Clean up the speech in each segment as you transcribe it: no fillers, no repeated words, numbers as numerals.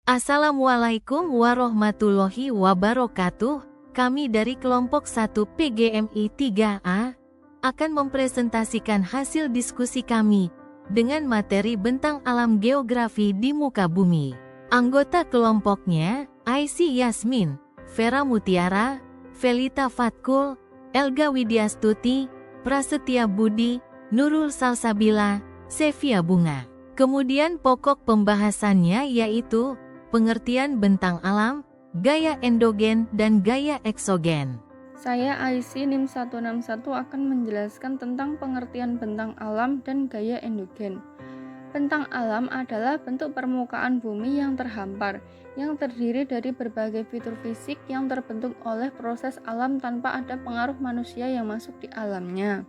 Assalamualaikum warahmatullahi wabarakatuh. Kami dari kelompok 1 PGMI 3A akan mempresentasikan hasil diskusi kami dengan materi bentang alam geografi di muka bumi. Anggota kelompoknya Aisy Yasmin, Vera Mutiara, Felita Fatkul, Elga Widyastuti, Prasetya Budi, Nurul Salsabila, Sevia Bunga. Kemudian pokok pembahasannya yaitu pengertian bentang alam, gaya endogen dan gaya eksogen. Saya Aisy NIM 161 akan menjelaskan tentang pengertian bentang alam dan gaya endogen. Bentang alam adalah bentuk permukaan bumi yang terhampar, yang terdiri dari berbagai fitur fisik yang terbentuk oleh proses alam tanpa ada pengaruh manusia yang masuk di alamnya.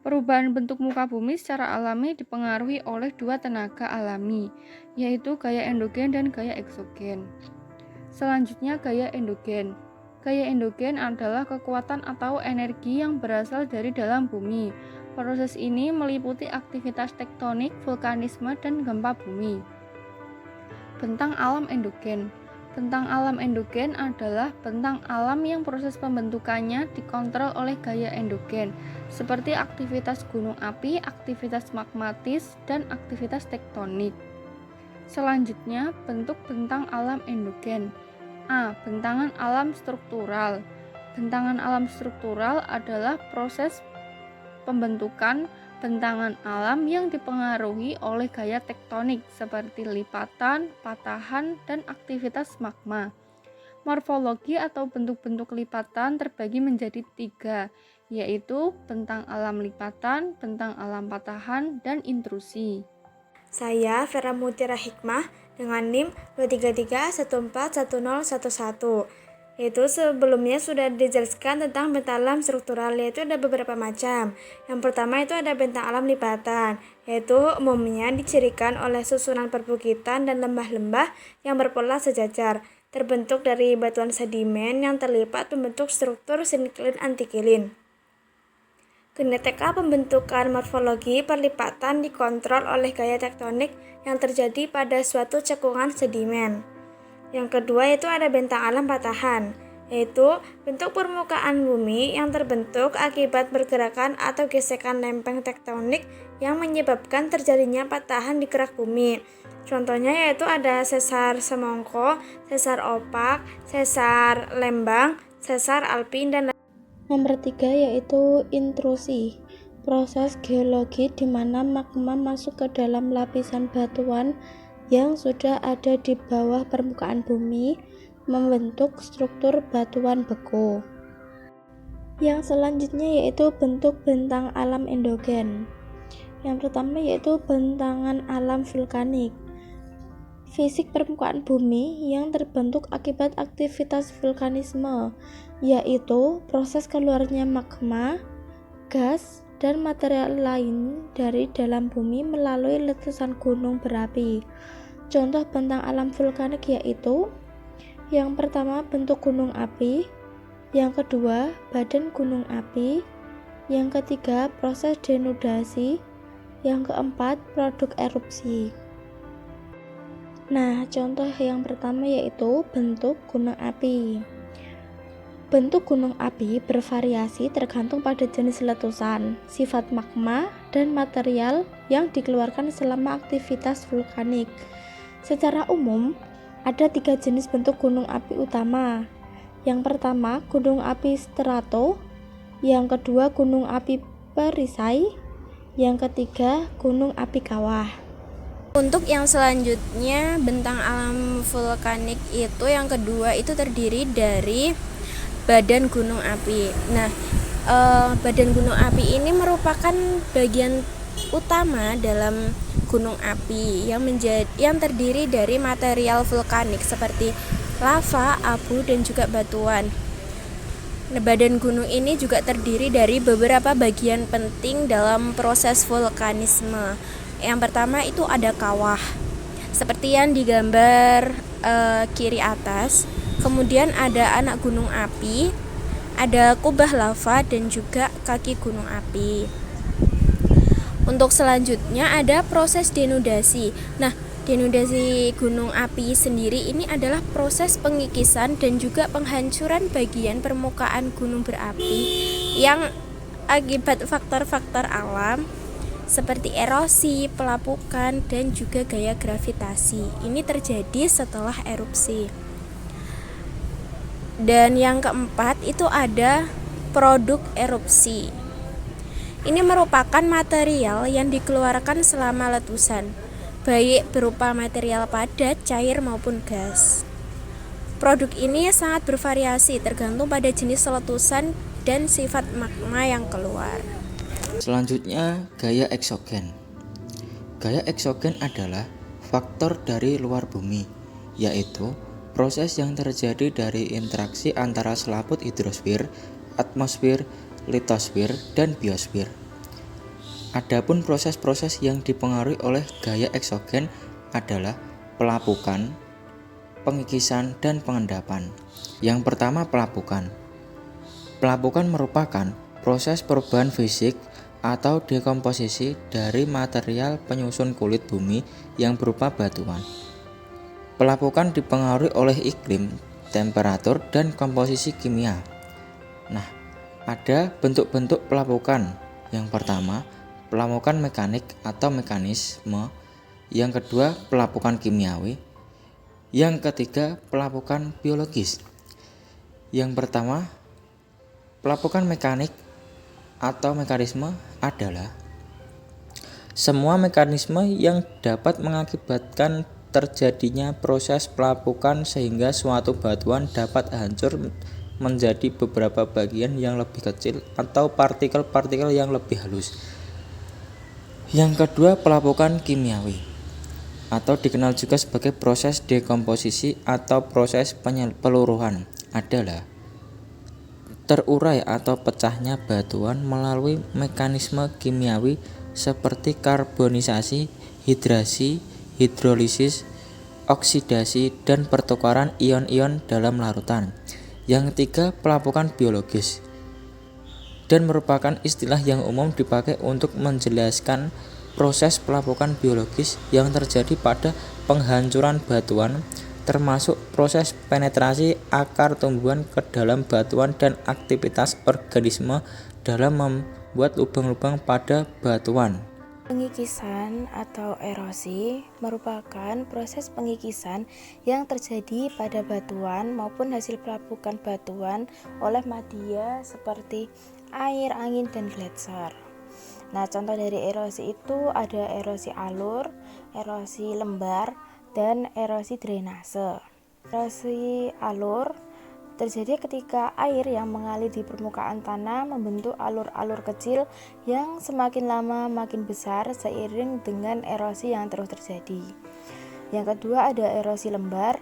Perubahan bentuk muka bumi secara alami dipengaruhi oleh dua tenaga alami, yaitu gaya endogen dan gaya eksogen. Selanjutnya, gaya endogen. Gaya endogen adalah kekuatan atau energi yang berasal dari dalam bumi. Proses ini meliputi aktivitas tektonik, vulkanisme, dan gempa bumi. Bentang alam endogen. Bentang alam endogen adalah bentang alam yang proses pembentukannya dikontrol oleh gaya endogen, seperti aktivitas gunung api, aktivitas magmatis, dan aktivitas tektonik. Selanjutnya, bentuk bentang alam endogen. A. Bentangan alam struktural. Bentangan alam struktural adalah proses pembentukan bentangan alam yang dipengaruhi oleh gaya tektonik seperti lipatan, patahan, dan aktivitas magma. Morfologi atau bentuk-bentuk lipatan terbagi menjadi 3, yaitu bentang alam lipatan, bentang alam patahan, dan intrusi. Saya Vera Mutiara Hikmah dengan NIM 233141011. Itu sebelumnya sudah dijelaskan tentang bentang alam struktural, yaitu ada beberapa macam. Yang pertama itu ada bentang alam lipatan, yaitu umumnya dicirikan oleh susunan perbukitan dan lembah-lembah yang berpola sejajar, terbentuk dari batuan sedimen yang terlipat membentuk struktur sinkline antikilin. Genetika pembentukan morfologi perlipatan dikontrol oleh gaya tektonik yang terjadi pada suatu cekungan sedimen. Yang kedua itu ada bentang alam patahan, yaitu bentuk permukaan bumi yang terbentuk akibat pergerakan atau gesekan lempeng tektonik yang menyebabkan terjadinya patahan di kerak bumi. Contohnya yaitu ada sesar semongko, sesar opak, sesar lembang, sesar alpin, dan Nomor 3 yaitu intrusi, proses geologi di mana magma masuk ke dalam lapisan batuan yang sudah ada di bawah permukaan bumi membentuk struktur batuan beku. Yang selanjutnya yaitu bentuk bentang alam endogen. Yang pertama yaitu bentangan alam vulkanik. Fisik permukaan bumi yang terbentuk akibat aktivitas vulkanisme, yaitu proses keluarnya magma, gas, dan material lain dari dalam bumi melalui letusan gunung berapi. Contoh bentang alam vulkanik yaitu yang pertama bentuk gunung api, yang kedua badan gunung api, yang ketiga proses denudasi, yang keempat produk erupsi. Nah, contoh yang pertama yaitu bentuk gunung api. Bentuk gunung api bervariasi tergantung pada jenis letusan, sifat magma, dan material yang dikeluarkan selama aktivitas vulkanik. Secara umum, ada 3 jenis bentuk gunung api utama. Yang pertama, gunung api strato, yang kedua gunung api perisai, yang ketiga gunung api kawah. Untuk yang selanjutnya, bentang alam vulkanik itu yang kedua itu terdiri dari badan gunung api. Nah, badan gunung api ini merupakan bagian utama dalam gunung api yang terdiri dari material vulkanik seperti lava, abu, dan juga batuan. Nah, badan gunung ini juga terdiri dari beberapa bagian penting dalam proses vulkanisme. Yang pertama itu ada kawah, seperti yang digambar kiri atas. Kemudian ada anak gunung api, ada kubah lava, dan juga kaki gunung api. Untuk selanjutnya ada proses denudasi. Nah, Denudasi gunung api sendiri ini adalah proses pengikisan dan juga penghancuran bagian permukaan gunung berapi yang akibat faktor-faktor alam seperti erosi, pelapukan, dan juga gaya gravitasi. Ini terjadi setelah erupsi. Dan yang keempat itu ada produk erupsi. Ini merupakan material yang dikeluarkan selama letusan, baik berupa material padat, cair maupun gas. Produk ini sangat bervariasi tergantung pada jenis letusan dan sifat magma yang keluar. Selanjutnya, gaya eksogen. Gaya eksogen adalah faktor dari luar bumi, yaitu proses yang terjadi dari interaksi antara selaput hidrosfer, atmosfer, litosfer, dan biosfer. Adapun proses-proses yang dipengaruhi oleh gaya eksogen adalah pelapukan, pengikisan, dan pengendapan. Yang pertama, pelapukan. Pelapukan merupakan proses perubahan fisik atau dekomposisi dari material penyusun kulit bumi yang berupa batuan. Pelapukan dipengaruhi oleh iklim, temperatur, dan komposisi kimia. Nah, ada bentuk-bentuk pelapukan. Yang pertama, pelapukan mekanik atau mekanisme. Yang kedua, pelapukan kimiawi. Yang ketiga, pelapukan biologis. Yang pertama, pelapukan mekanik atau mekanisme adalah semua mekanisme yang dapat mengakibatkan terjadinya proses pelapukan sehingga suatu batuan dapat hancur menjadi beberapa bagian yang lebih kecil atau partikel-partikel yang lebih halus. Yang kedua, pelapukan kimiawi atau dikenal juga sebagai proses dekomposisi atau proses peluruhan adalah terurai atau pecahnya batuan melalui mekanisme kimiawi seperti karbonisasi, hidrasi, hidrolisis, oksidasi, dan pertukaran ion-ion dalam larutan. Yang ketiga, pelapukan biologis dan merupakan istilah yang umum dipakai untuk menjelaskan proses pelapukan biologis yang terjadi pada penghancuran batuan, termasuk proses penetrasi akar tumbuhan ke dalam batuan dan aktivitas organisme dalam membuat lubang-lubang pada batuan. Pengikisan atau erosi merupakan proses pengikisan yang terjadi pada batuan maupun hasil pelapukan batuan oleh media seperti air, angin, dan gletser. Nah, contoh dari erosi itu ada erosi alur, erosi lembar, dan erosi drainase. Erosi alur terjadi ketika air yang mengalir di permukaan tanah membentuk alur-alur kecil yang semakin lama makin besar seiring dengan erosi yang terus terjadi. Yang kedua ada erosi lembar,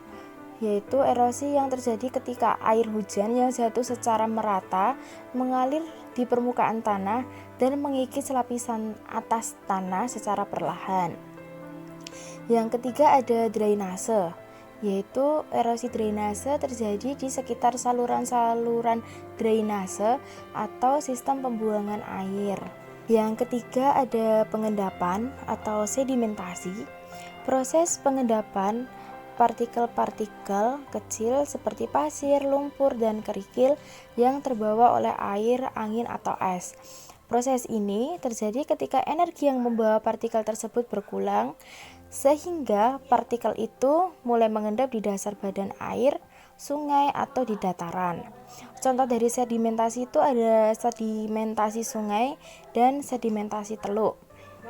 yaitu erosi yang terjadi ketika air hujan yang jatuh secara merata mengalir di permukaan tanah dan mengikis lapisan atas tanah secara perlahan. Yang ketiga ada drainase, yaitu erosi drainase terjadi di sekitar saluran-saluran drainase atau sistem pembuangan air. Yang ketiga ada pengendapan atau sedimentasi. Proses pengendapan partikel-partikel kecil seperti pasir, lumpur, dan kerikil yang terbawa oleh air, angin, atau es. Proses ini terjadi ketika energi yang membawa partikel tersebut berkurang, sehingga partikel itu mulai mengendap di dasar badan air, sungai, atau di dataran. Contoh dari sedimentasi itu ada sedimentasi sungai dan sedimentasi teluk.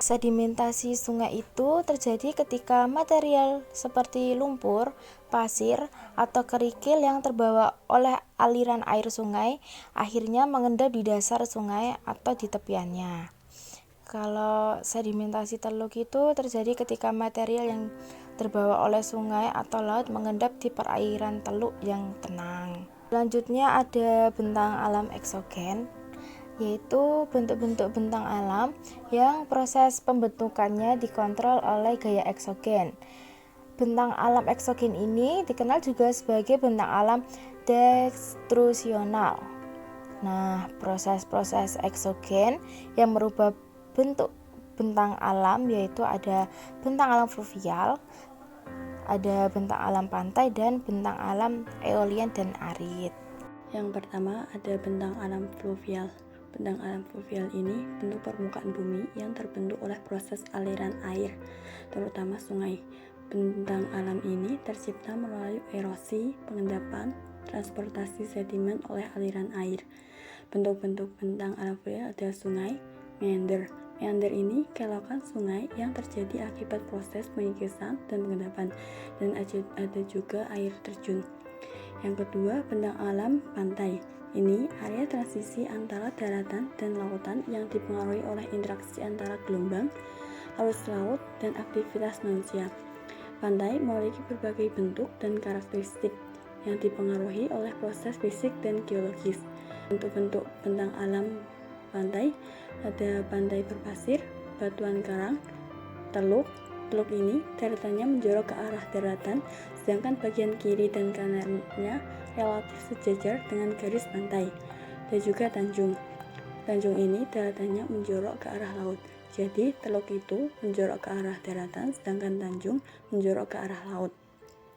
Sedimentasi sungai itu terjadi ketika material seperti lumpur, pasir, atau kerikil yang terbawa oleh aliran air sungai akhirnya mengendap di dasar sungai atau di tepiannya. Kalau sedimentasi teluk itu terjadi ketika material yang terbawa oleh sungai atau laut mengendap di perairan teluk yang tenang. Selanjutnya ada bentang alam eksogen, yaitu bentuk-bentuk bentang alam yang proses pembentukannya dikontrol oleh gaya eksogen. Bentang alam eksogen ini dikenal juga sebagai bentang alam destrusional. Nah, proses-proses eksogen yang merubah bentuk bentang alam, yaitu ada bentang alam fluvial, ada bentang alam pantai, dan bentang alam eolian dan arid. Yang pertama ada bentang alam fluvial. Bentang alam fluvial ini bentuk permukaan bumi yang terbentuk oleh proses aliran air, terutama sungai. Bentang alam ini tercipta melalui erosi, pengendapan, transportasi sedimen oleh aliran air. Bentuk-bentuk bentang alam fluvial ada sungai, meander. Meander ini kelokan sungai yang terjadi akibat proses pengikisan dan pengendapan, dan ada juga air terjun. Yang kedua, bentang alam pantai. Ini area transisi antara daratan dan lautan yang dipengaruhi oleh interaksi antara gelombang, arus laut, dan aktivitas manusia. Pantai memiliki berbagai bentuk dan karakteristik yang dipengaruhi oleh proses fisik dan geologis. Bentuk-bentuk bentang alam pantai ada pantai berpasir, batuan karang, teluk. Teluk ini daratannya menjorok ke arah daratan, sedangkan bagian kiri dan kanannya relatif sejajar dengan garis pantai. Dan juga tanjung. Tanjung ini daratannya menjorok ke arah laut. Jadi teluk itu menjorok ke arah daratan, sedangkan tanjung menjorok ke arah laut.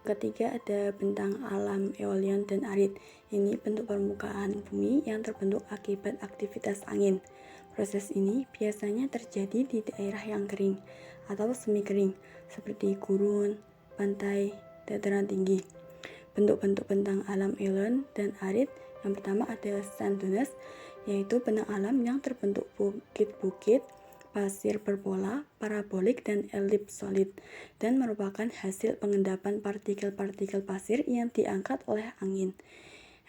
Ketiga ada bentang alam eolian dan arid. Ini bentuk permukaan bumi yang terbentuk akibat aktivitas angin. Proses ini biasanya terjadi di daerah yang kering atau semi kering, seperti gurun, pantai, dataran tinggi. Bentuk-bentuk bentang alam eolian dan arid, yang pertama ada sand dunes, yaitu bentang alam yang terbentuk bukit-bukit, pasir berpola, parabolik, dan elipsoid, dan merupakan hasil pengendapan partikel-partikel pasir yang diangkat oleh angin.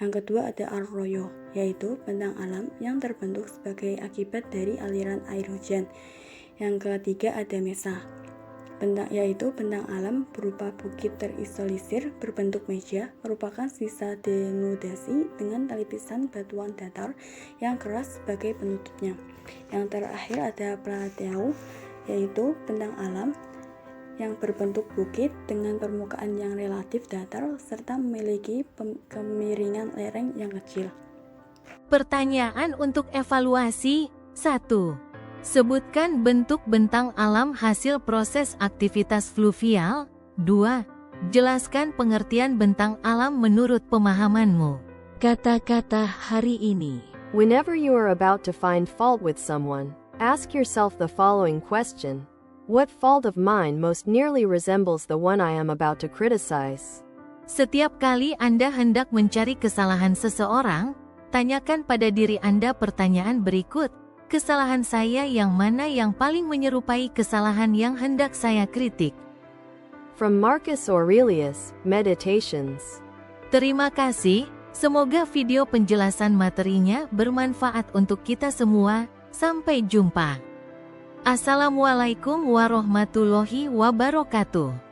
Yang kedua ada arroyo, yaitu bentang alam yang terbentuk sebagai akibat dari aliran air hujan. Yang ketiga ada mesa, yaitu bentang alam berupa bukit terisolir berbentuk meja, merupakan sisa denudasi dengan lapisan batuan datar yang keras sebagai penutupnya. Yang terakhir ada plateau, yaitu bentang alam yang berbentuk bukit dengan permukaan yang relatif datar serta memiliki kemiringan lereng yang kecil. Pertanyaan untuk evaluasi. 1. Sebutkan bentuk bentang alam hasil proses aktivitas fluvial. 2. Jelaskan pengertian bentang alam menurut pemahamanmu. Kata-kata hari ini. Whenever you are about to find fault with someone, ask yourself the following question. What fault of mine most nearly resembles the one I am about to criticize? Setiap kali Anda hendak mencari kesalahan seseorang, tanyakan pada diri Anda pertanyaan berikut. Kesalahan saya yang mana yang paling menyerupai kesalahan yang hendak saya kritik? From Marcus Aurelius, Meditations. Terima kasih, semoga video penjelasan materinya bermanfaat untuk kita semua. Sampai jumpa. Assalamualaikum warahmatullahi wabarakatuh.